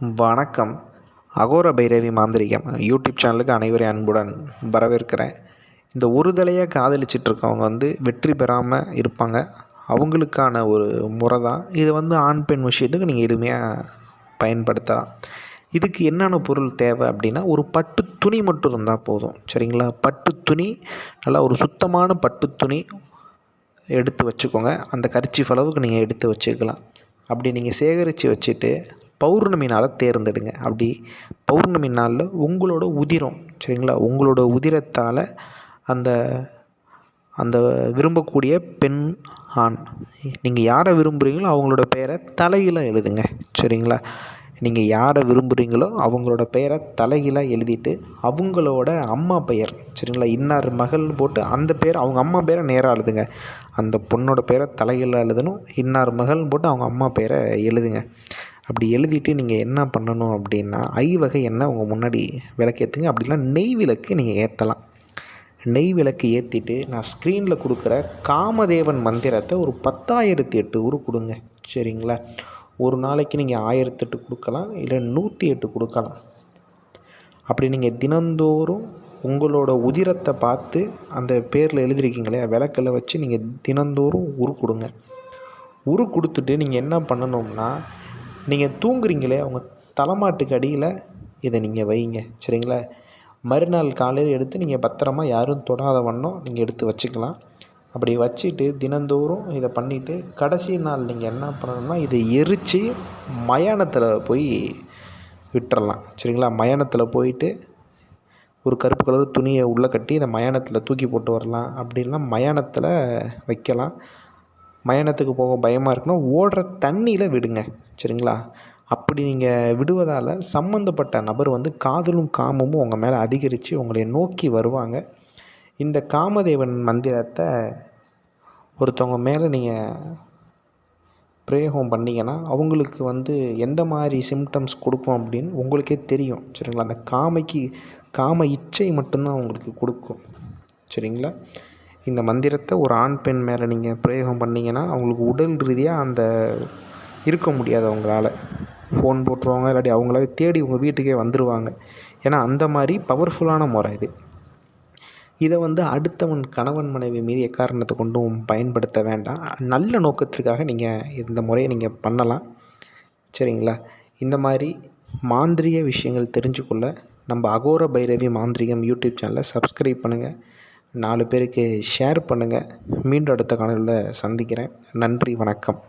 வணக்கம். அகோர பைரவி மாந்திரிகம் யூடியூப் சேனலுக்கு அனைவரையும் அன்புடன் வரவேற்கிறேன். இந்த ஒரு தலையாக காதலிச்சிட்ருக்கவங்க வெற்றி பெறாமல் இருப்பாங்க. அவங்களுக்கான ஒரு முறை தான் இது. ஆண் பெண் விஷயத்துக்கு நீங்கள் எளிமையாக பயன்படுத்தலாம். இதுக்கு என்னென்ன பொருள் தேவை அப்படின்னா, ஒரு பட்டு துணி மட்டும் இருந்தால் போதும். சரிங்களா? பட்டு துணி, நல்லா ஒரு சுத்தமான பட்டு துணி எடுத்து வச்சுக்கோங்க. அந்த கர்ச்சீஃப் அளவுக்கு நீங்கள் எடுத்து வச்சுக்கலாம். அப்படி நீங்கள் சேகரித்து வச்சுட்டு பௌர்ணமி நாளை தேர்ந்தெடுங்க. அப்படி பௌர்ணமி நாளில் உங்களோட உதிரம், சரிங்களா, உங்களோட உதிரத்தால் அந்த அந்த விரும்பக்கூடிய பெண், ஆண், நீங்கள் யாரை விரும்புகிறீங்களோ அவங்களோட பெயரை தலைகீழாக எழுதுங்க. சரிங்களா? நீங்கள் யாரை விரும்புகிறீங்களோ அவங்களோட பெயரை தலைகீழாக எழுதிட்டு அவங்களோட அம்மா பெயர், சரிங்களா, இன்னார் மகள்னு போட்டு அந்த பேர், அவங்க அம்மா பேரை நேராக எழுதுங்க. அந்த பொண்ணோட பேரை தலைகீழாக எழுதணும். இன்னார் மகள்னு போட்டு அவங்க அம்மா பேரை எழுதுங்க. அப்படி எழுதிட்டு நீங்கள் என்ன பண்ணணும் அப்படின்னா, ஐவகை எண்ணெய் உங்கள் முன்னாடி விளக்கேற்றுங்க. அப்படின்னா நெய் விளக்கு நீங்கள் ஏற்றலாம். நெய் விளக்கு ஏற்றிட்டு நான் ஸ்க்ரீனில் கொடுக்குற காமதேவன் மந்திரத்தை ஒரு 10,008 உரு கொடுங்க. சரிங்களா? ஒரு நாளைக்கு நீங்கள் 1008 கொடுக்கலாம், இல்லை 108 கொடுக்கலாம். அப்படி நீங்கள் தினந்தோறும் உங்களோட உதிரத்தை பார்த்து அந்த பேரில் எழுதிருக்கீங்களே விளக்கில் வச்சு நீங்கள் தினந்தோறும் உரு கொடுங்க. உரு கொடுத்துட்டு நீங்கள் என்ன பண்ணணும்னா, நீங்கள் தூங்குறீங்களே அவங்க தலைமாட்டுக்கு அடியில் இதை நீங்கள் வைங்க. சரிங்களா? மறுநாள் காலையில் எடுத்து நீங்கள் பத்திரமா யாரும் தொடாத வண்ணம் நீங்கள் எடுத்து வச்சுக்கலாம். அப்படி வச்சுட்டு தினந்தோறும் இதை பண்ணிவிட்டு கடைசி நாள் நீங்கள் என்ன பண்ணணும்னா, இதை எரித்து மயானத்தில் போய் விட்டுறலாம். சரிங்களா? மயானத்தில் போயிட்டு ஒரு கருப்பு கலர் துணியை உள்ளே கட்டி இதை மயானத்தில் தூக்கி போட்டு வரலாம். அப்படின்னா மயானத்தில் வைக்கலாம். மயானத்துக்கு போக பயமாக இருக்குன்னா ஓடுற தண்ணியில் விடுங்க. சரிங்களா? அப்படி நீங்கள் விடுவதால் சம்மந்தப்பட்ட நபர் காதலும் காமமும் உங்கள் மேலே அதிகரித்து உங்களை நோக்கி வருவாங்க. இந்த காமதேவன் மந்திரத்தை ஒருத்தவங்க மேலே நீங்கள் பிரயோகம் பண்ணிங்கன்னா அவங்களுக்கு எந்த மாதிரி சிம்டம்ஸ் கொடுக்கும் அப்படின்னு உங்களுக்கே தெரியும். சரிங்களா? அந்த காம இச்சை மட்டும்தான் உங்களுக்கு கொடுக்கும். சரிங்களா? இந்த மந்திரத்தை ஒரு ஆண் பெண் மேலே நீங்கள் பிரயோகம் பண்ணிங்கன்னா அவங்களுக்கு உடல் ரீதியாக இருக்க முடியாது. அவங்களால ஃபோன் போட்டுருவாங்க, இல்லாட்டி அவங்களாவே தேடி உங்கள் வீட்டுக்கே வந்துடுவாங்க. ஏன்னா அந்த மாதிரி பவர்ஃபுல்லான முறை இது. இதை அடுத்தவன் கணவன் மனைவி மீது எக்காரணத்தை கொண்டும் பயன்படுத்த வேண்டாம். நல்ல நோக்கத்திற்காக நீங்கள் இந்த முறையை நீங்கள் பண்ணலாம். சரிங்களா? இந்த மாதிரி மாந்திரிக விஷயங்கள் தெரிஞ்சுக்கொள்ள நம்ம அகோர பைரவி மாந்திரிகம் யூடியூப் சேனலை சப்ஸ்கிரைப் பண்ணுங்கள். 4 பேருக்கு ஷேர் பண்ணுங்கள். மீண்டும் அடுத்த காணொளியில் சந்திக்கிறேன். நன்றி, வணக்கம்.